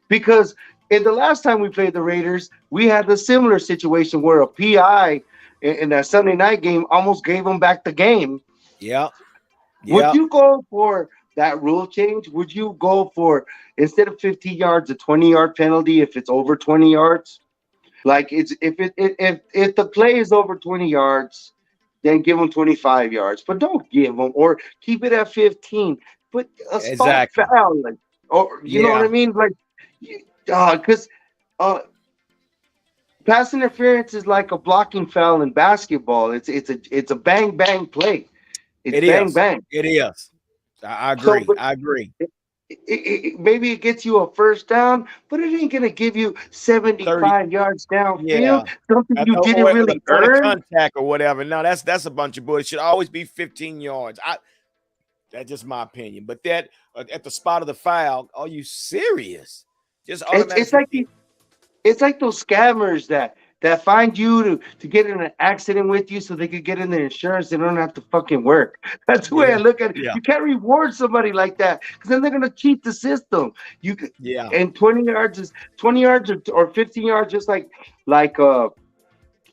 because in the last time we played the Raiders, we had a similar situation where a PI in that Sunday night game almost gave them back the game. yeah, Would yeah. you go for that rule change? Would you go for, instead of 50 yards, a 20-yard penalty if it's over 20 yards? Like it's if the play is over 20 yards, then give them 25 yards, but don't give them or keep it at 15. But a spot Exactly. foul, like, or you know what Yeah, I mean, like, because uh, pass interference is like a blocking foul in basketball. It's a bang bang play. It's it bang is. bang. It is. I So, agree. but I agree. maybe it gets you a first down, but it ain't gonna give you 30. 75 yards Yeah. downfield. Something you didn't Or the really point of earn. contact or whatever. No, that's a bunch of bullshit. It should always be 15 yards. That's just my opinion. But that at the spot of the foul, are you serious? Just It's automatically. like it's like those scammers that find you to get in an accident with you so they could get in their insurance. They don't have to fucking work. That's the way I Yeah. look at it. Yeah. You can't reward somebody like that because then they're gonna cheat the system. You could, Yeah. and 20 yards is 20 yards or 15 yards, just like uh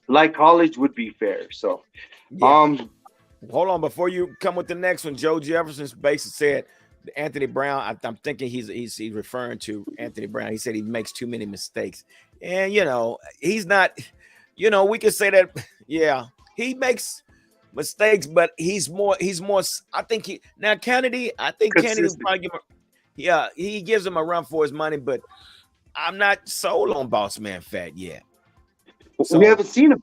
like college would be fair. So Yeah. um Hold on, before you come with the next one, Joe Jefferson's basically said Anthony Brown. I'm thinking he's referring to Anthony Brown. He said he makes too many mistakes, and he's not. We could say that. Yeah, he makes mistakes, but he's more. He's more. I think he now Kennedy. I think Kennedy will consistent. probably give him. Yeah, he gives him a run for his money, but I'm not sold on Boss Man Fat yet. We So haven't seen him.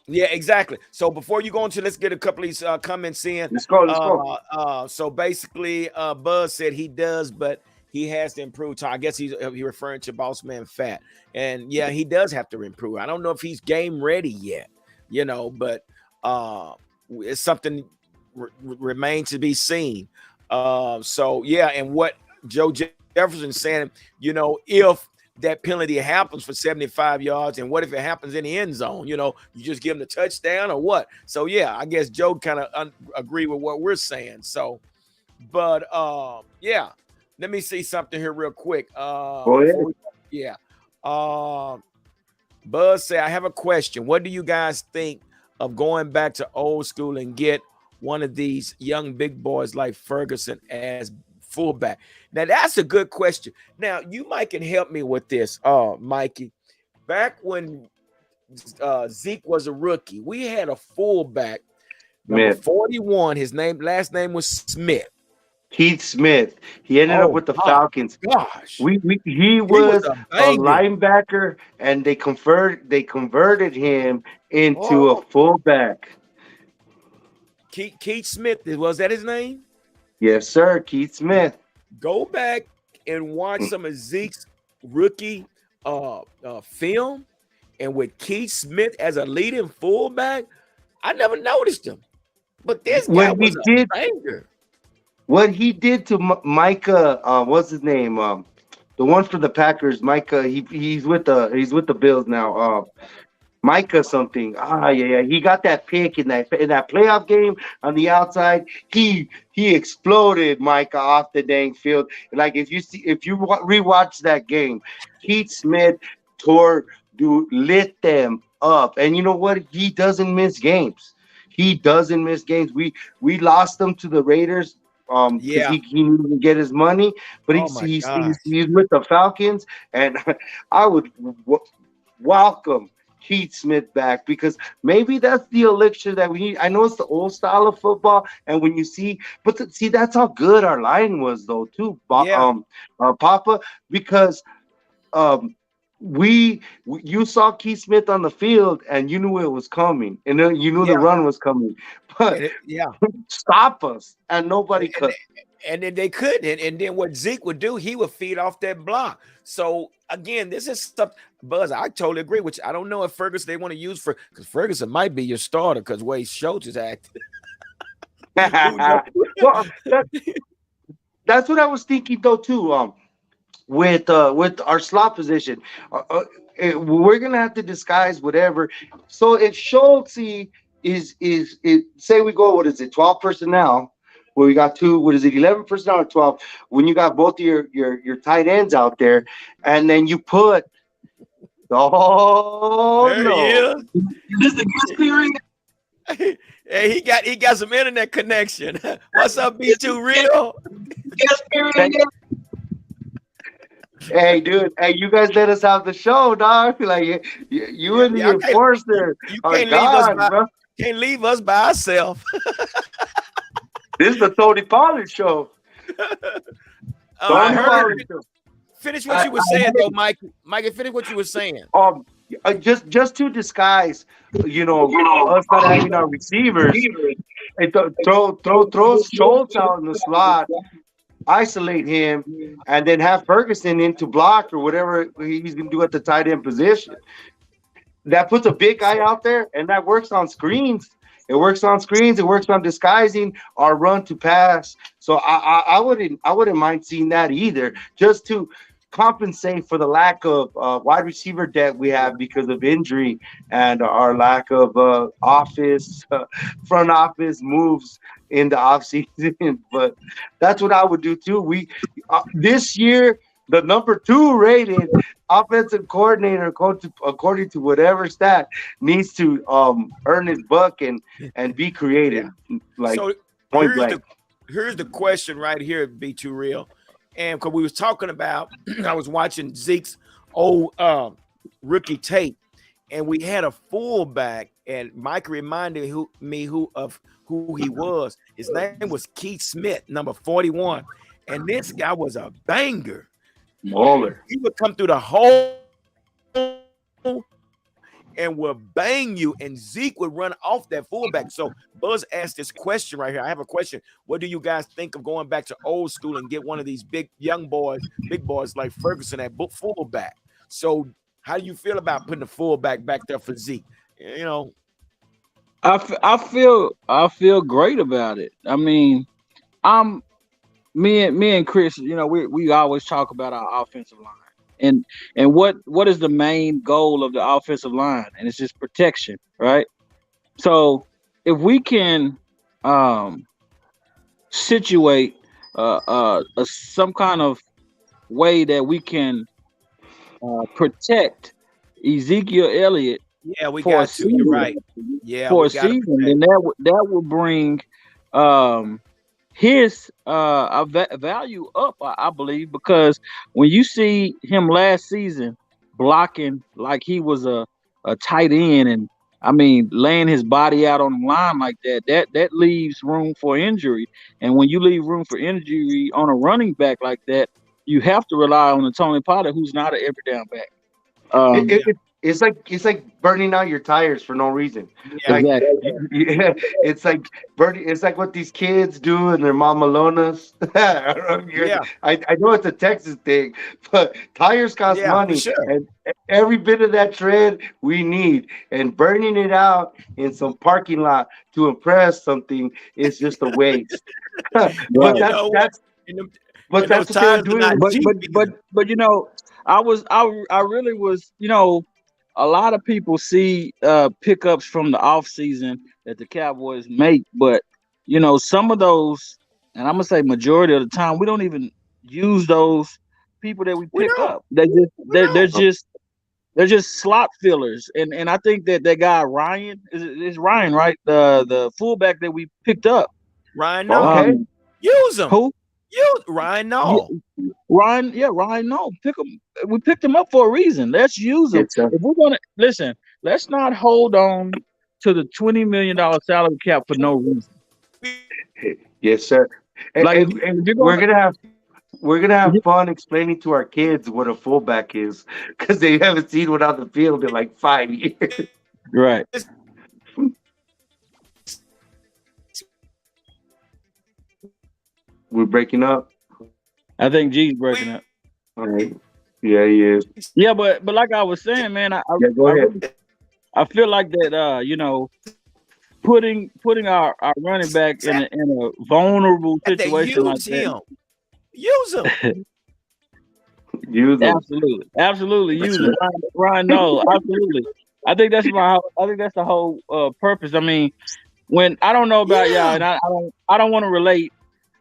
yeah, exactly. So before you go into, let's get a couple of these comments in. Let's go. Let's go. So basically, Buzz said he does, but he has to improve. So I guess he referring to Boss Man Fat, and yeah, he does have to improve. I don't know if he's game ready yet, but it's something remains to be seen. So yeah, and what Joe Jefferson saying, if that penalty happens for 75 yards, and what if it happens in the end zone? You just give him the touchdown or what? So yeah, I guess Joe kind of agree with what we're saying. So, but yeah, let me see something here real quick. Go ahead. Yeah, Buzz say I have a question. What do you guys think of going back to old school and get one of these young big boys like Ferguson as fullback? Now that's a good question. Now you might can help me with this, Mikey. Back when Zeke was a rookie, we had a fullback number Smith. 41. His last name was Smith. Keith Smith. He ended up Oh with the my Falcons. gosh, He he was was a a banger. linebacker, and they converted him into a Oh, fullback. Keith Smith, was that his name? Yes, sir, Keith Smith. Go back and watch some of Zeke's rookie film, and with Keith Smith as a leading fullback, I never noticed him. But this What guy he was a did, banger. what he did to Micah, what's his name? The one for the Packers, Micah. He's with the Bills now. Micah something. Yeah. He got that pick in that playoff game on the outside. He exploded Micah off the dang field. Like if you rewatch that game, Keith Smith tore lit them up. And you know what? He doesn't miss games. He doesn't miss games. We lost him to the Raiders because Yeah. he needed to get his money, but Oh he's my he's he's, gosh. he's with the Falcons, and I would welcome Keith Smith back because maybe that's the elixir that we need. I know it's the old style of football, and when you see, see that's how good our line was though too, Yeah. Papa, because um you saw Keith Smith on the field and you knew it was coming, and then you knew the Yeah. run was coming, but Yeah. stop us, and nobody And, could. and then they couldn't. And then what Zeke would do, he would feed off that block. So again, this is stuff, Buzz. I totally agree, which I don't know if Ferguson they want to use because Ferguson might be your starter because Wade Schultz is acting. Who knows? Well, that's what I was thinking though too. With our slot position, we're gonna have to disguise whatever. So if Schultz is say we go, what is it, 12 personnel, where we got two, what is it, 11 personnel or 12, when you got both of your tight ends out there, and then you put, oh There he no, is. Hey, he got some internet connection. What's up, B2 Real? thank, Hey, dude. Hey, you guys let us have the show, dog. Like you Yeah, and the yeah. I can't. enforcer You are can't leave us gone, by. bro. Can't leave us by ourselves. This is the Tony Pollard show. I Tony heard. Pollard show. Finish what I, you were I saying though, Mike. Mike, finish what you were saying. just to disguise, us not having our receivers. And throw Schultz out in the slot, isolate him, and then have Ferguson into block or whatever he's gonna do at the tight end position. That puts a big guy out there, and that works on screens. It works on screens. It works on disguising our run to pass. So I wouldn't mind seeing that either, just to compensate for the lack of wide receiver depth we have because of injury and our lack of office front office moves in the offseason. But that's what I would do too. We this year the number two rated offensive coordinator, according to whatever stat, needs to earn his buck and be Yeah. creative, like So point here's blank. the here's the question right here. Be too real, and because we was talking about, I was watching Zeke's old rookie tape, and we had a fullback, and Mike reminded me of who he was. His name was Keith Smith, number 41, and this guy was a banger. Moeller. He would come through the whole and will bang you, and Zeke would run off that fullback. So Buzz asked this question right here. I have a question. What do you guys think of going back to old school and get one of these big young boys, big boys like Ferguson at fullback? So how do you feel about putting the fullback back there for Zeke? You know, I feel great about it. I mean, I'm me and Chris. We always talk about our offensive line and what is the main goal of the offensive line, and it's just protection, right? So if we can um, situate some kind of way that we can protect Ezekiel Elliott yeah, we for a got to. You're season, right. Yeah, we got to then protect. that would bring um, his value up, I believe, because when you see him last season blocking like he was a tight end, and I mean laying his body out on the line like that, that leaves room for injury. And when you leave room for injury on a running back like that, you have to rely on the Tony Potter, who's not an every down back. It, Um, it, Yeah, it- it's like burning out your tires for no reason. yeah, Like exactly. it's like burning. It's like what these kids do in their mamalonas. I don't know if yeah, I know it's a Texas thing, but tires cost yeah, for money, sure. and every bit of that tread we need. And burning it out in some parking lot to impress something is just a waste. but And Right. you that's know what? that's And, them, but and those that's what they were tires are doing not with. but cheap but but either. but I really was, a lot of people see pickups from the off season that the Cowboys make, but some of those, and I'm gonna say majority of the time, we don't even use those people that we We pick don't. up. They just We they're don't. just slot fillers, and I think that guy Ryan is Ryan, right? The fullback that we picked up. Ryan Nall. Okay, Um, Use them. who? Use Ryan Nall. Ryan, yeah, Ryan. No, pick him. We picked him up for a reason. Let's use him. it's a If we're gonna listen, let's not hold on to the $20 million salary cap for no reason. yes, sir. And, Like and, and if you're we're gonna, gonna have we're gonna if have you- fun explaining to our kids what a fullback is because they haven't seen one on the field in like 5 years. right. We're breaking up. I think G's breaking up. All right. Yeah, he is. Yeah, but like I was saying, man, Yeah, go I ahead. really I feel like that. Putting our running back in a vulnerable That they situation like use that. him. Use him. Use them. Absolutely use it. Ryan, no, absolutely. I think that's the whole purpose. I mean, when I don't know about y'all, Yeah. and I don't want to relate.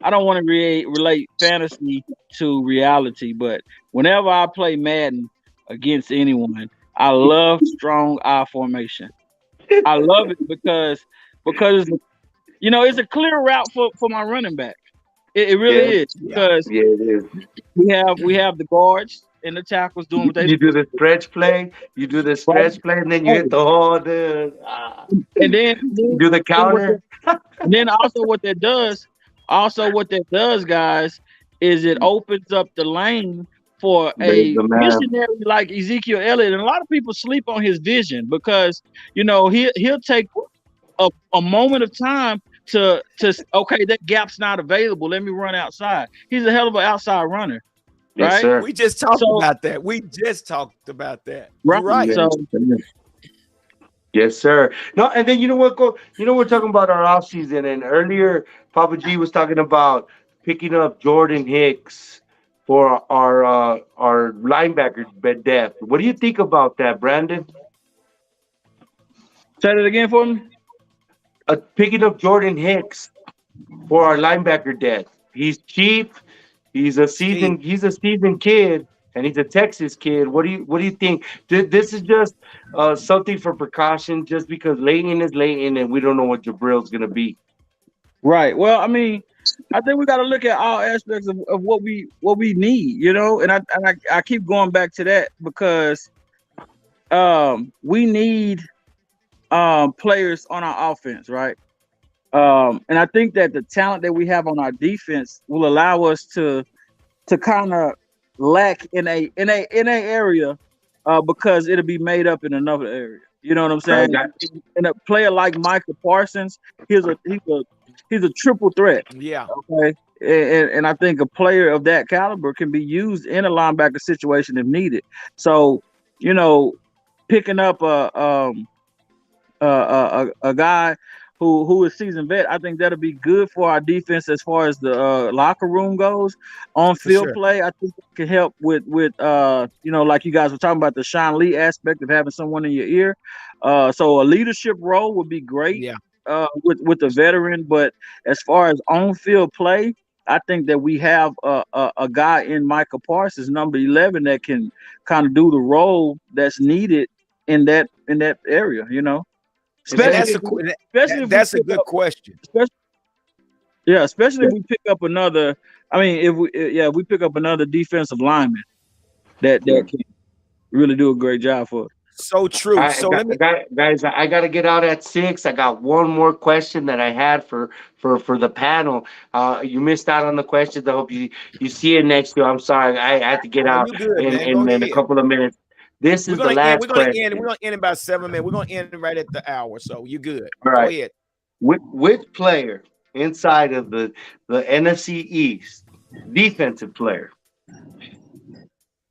I don't want to relate fantasy to reality, but whenever I play Madden against anyone, I love strong I formation. I love it because it's a clear route for my running back. It really Yeah, is Yeah. because yeah, it is. we have the guards. and the tackles doing You, what they you do supposed the to do. stretch play. You do the Right? stretch play, and then you hit Right. the hole. Dude. Ah. And then, You do the what counter. and then also what that does, guys, is it opens up the lane for There's a the man. visionary like Ezekiel Elliott. And a lot of people sleep on his vision because he'll take a moment of time to okay, that gap's not available. Let me run outside. He's a hell of an outside runner, Yes, right? sir. We just talked So about that. We just talked about that. You're right. right. Yes, So sir. Yes, sir. No, and then you know what? We're talking about our off season, and earlier Papa G was talking about picking up Jordan Hicks for our linebacker depth. What do you think about that, Brandon? say that again for me. Picking up Jordan Hicks for our linebacker depth. He's cheap. Steve, He's a seasoned kid, and he's a Texas kid. What do you think? This is just something for precaution, just because Leighton is Leighton, and we don't know what Jabril's gonna be. Right. Well, I mean, I think we got to look at all aspects of what we need, and I keep going back to that because we need players on our offense, right? And I think that the talent that we have on our defense will allow us to kind of lack in a area because it'll be made up in another area. You know what I'm I saying? got And a player like Michael Parsons, he's a triple threat. yeah, Okay. And I think a player of that caliber can be used in a linebacker situation if needed. So, you know, picking up a guy who is seasoned vet, I think that'll be good for our defense as far as the locker room goes. On for field sure. play, I think it can help with like you guys were talking about the Sean Lee aspect of having someone in your ear. So a leadership role would be great Yeah. with the veteran, but as far as on field play, I think that we have a guy in Michael Parsons, number 11, that can kind of do the role that's needed in that area. And Especially and that's if a we, que- especially if we that's a pick good up, question. especially yeah, especially if we pick up another. I mean, if we pick up another defensive lineman that can really do a great job for us. So true. I So let me. guys, I got to get out at 6. I got one more question that I had for the panel. You missed out on the questions. I hope you see it next year. I'm sorry, I had to get Oh, out you good, man. Go in a ahead. couple of minutes. This We're is the gonna end. last We're gonna end. We're question. gonna end in about 7 minutes. We're gonna end right at the hour. So you good. All Go right, ahead. which player inside of the NFC East, defensive player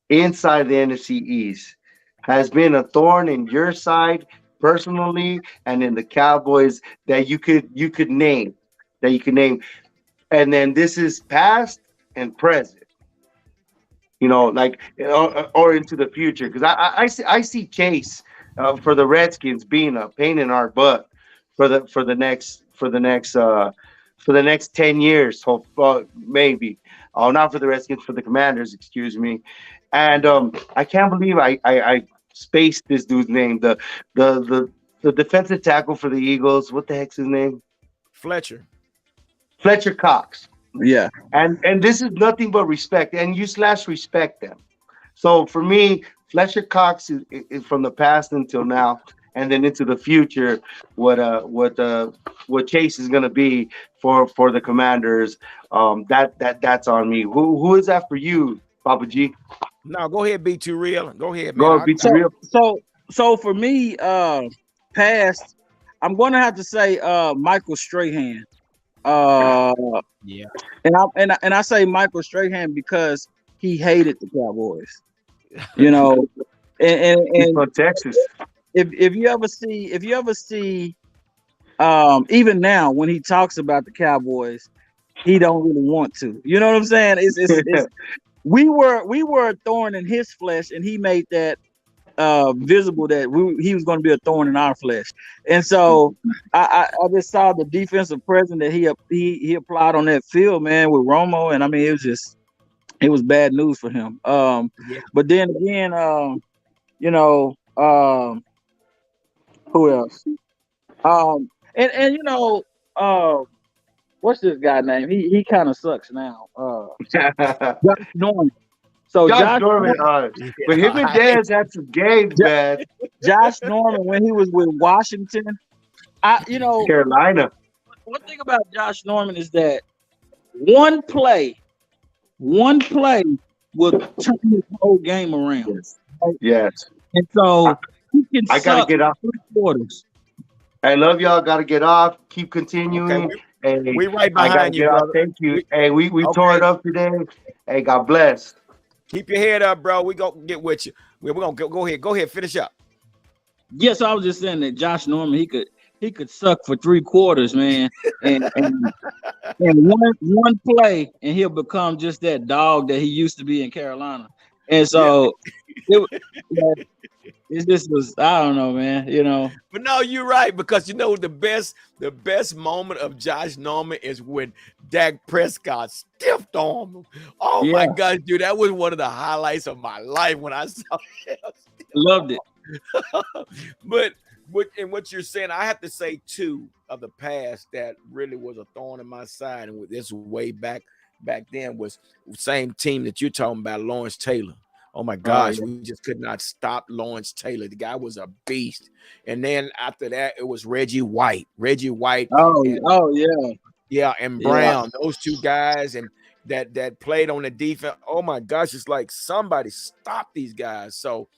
inside the NFC East, has been a thorn in your side personally and in the Cowboys that you could name, and then this is past and present, like or into the future, because I see Chase for the Redskins being a pain in our butt for the next 10 years, hope maybe. Oh, not for the Redskins, for the Commanders, excuse me. And I can't believe I spaced this dude's name. The the the defensive tackle for the Eagles. What the heck's his name? Fletcher. Fletcher Cox. Yeah, And this is nothing but respect, and you slash respect them. So for me, Fletcher Cox is from the past until now, and then into the future. What Chase is going to be for the Commanders. That's on me. Who is that for you, Papa G? No, go ahead. Be too real. Go ahead, man. Go be too So real. so so for me, past, I'm going to have to say Michael Strahan. Uh, Yeah. and I say Michael Strahan because he hated the Cowboys. You know, He's and from Texas. if you ever see even now when he talks about the Cowboys, he don't really want to. You know what I'm saying? It's we were a thorn in his flesh, and he made that visible that he was going to be a thorn in our flesh. And so I just saw the defensive presence that he applied on that field, man, with Romo, and I mean it was bad news for him. Yeah. But then again, you know, who else? And what's this guy name? He kind of sucks now. Josh Norman. So Josh Norman, but him and Dez had some games, man. Josh Norman, when he was with Washington, Carolina. one thing about Josh Norman is that one play will turn his whole game around. Yes. Yes. And so he can I gotta suck get off. 3 quarters. I love y'all. Gotta get off. Keep continuing. Okay, Hey, we right I gotta behind you, get off. brother. Thank you. Hey, we tore Okay. it up today. Hey, God bless. Keep your head up, bro. We gonna get with you. We're gonna go ahead. Go ahead. Finish up. Yes, I was just saying that Josh Norman, he could suck for 3 quarters, man, and one play, and he'll become just that dog that he used to be in Carolina. And so it just was, I don't know, man. But no, you're right, because the best moment of Josh Norman is when Dak Prescott stiffed on him. Oh my gosh, dude, that was one of the highlights of my life when I saw him. Loved it. But what you're saying, I have to say two of the past that really was a thorn in my side, and this way back then was the same team that you're talking about, Lawrence Taylor. Oh my gosh, we just could not stop Lawrence Taylor. The guy was a beast. And then after that, it was Reggie White. And Brown. Those two guys and that played on the defense. Oh my gosh, it's like somebody stop these guys. So,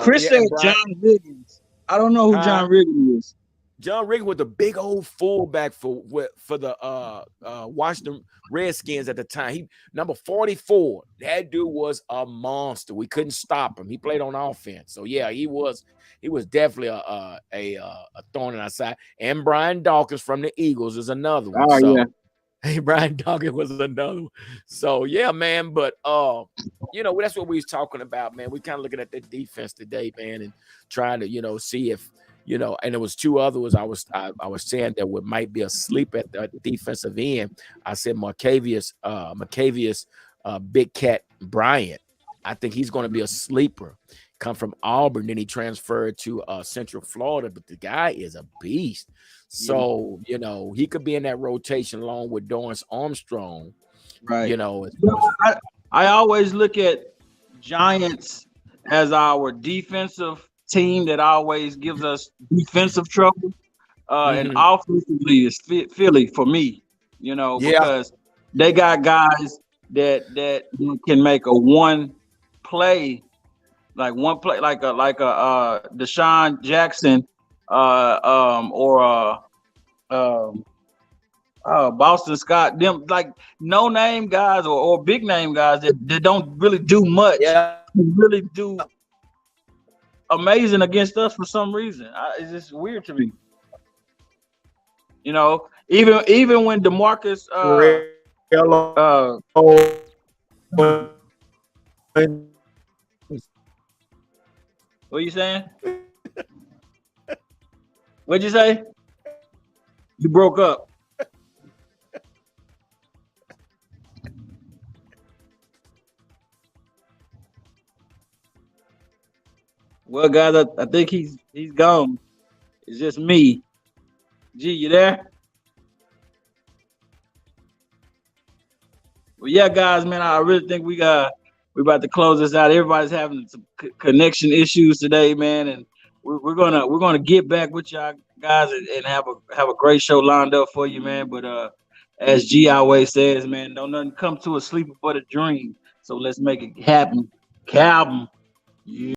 Chris said John Riggins. I don't know who John Riggins is. John Riggins was the big old fullback for the Washington Redskins at the time. He number 44. That dude was a monster. We couldn't stop him. He played on offense. So yeah, he was definitely a thorn in our side. And Brian Dawkins from the Eagles is another one. Hey, Brian Dawkins was another one. So yeah, man. But that's what we was talking about, man. We kind of looking at the defense today, man, and trying to see if. And there was two others I was saying that might be a sleep at the defensive end. I said Marcavius Big Cat Bryant. I think he's going to be a sleeper. Come from Auburn, then he transferred to Central Florida, but the guy is a beast. So he could be in that rotation along with Dorrance Armstrong. Right. I always look at Giants as our defensive team that always gives us defensive trouble, and offensively is Philly for me, because they got guys that can make a one play like a Deshaun Jackson, or Boston Scott, them like no name guys or big name guys that don't really do much. Really do amazing against us for some reason. It's just weird to me. Even when DeMarcus what you saying? What'd you say? You broke up. Well, guys, I think he's gone. It's just me. G, you there? Well, yeah, guys, man, I really think we're about to close this out. Everybody's having some connection issues today, man, and we're gonna get back with y'all guys and have a great show lined up for you, man. But as G always says, man, don't nothing come to a sleeper but a dream. So let's make it happen. Calvin. Yeah.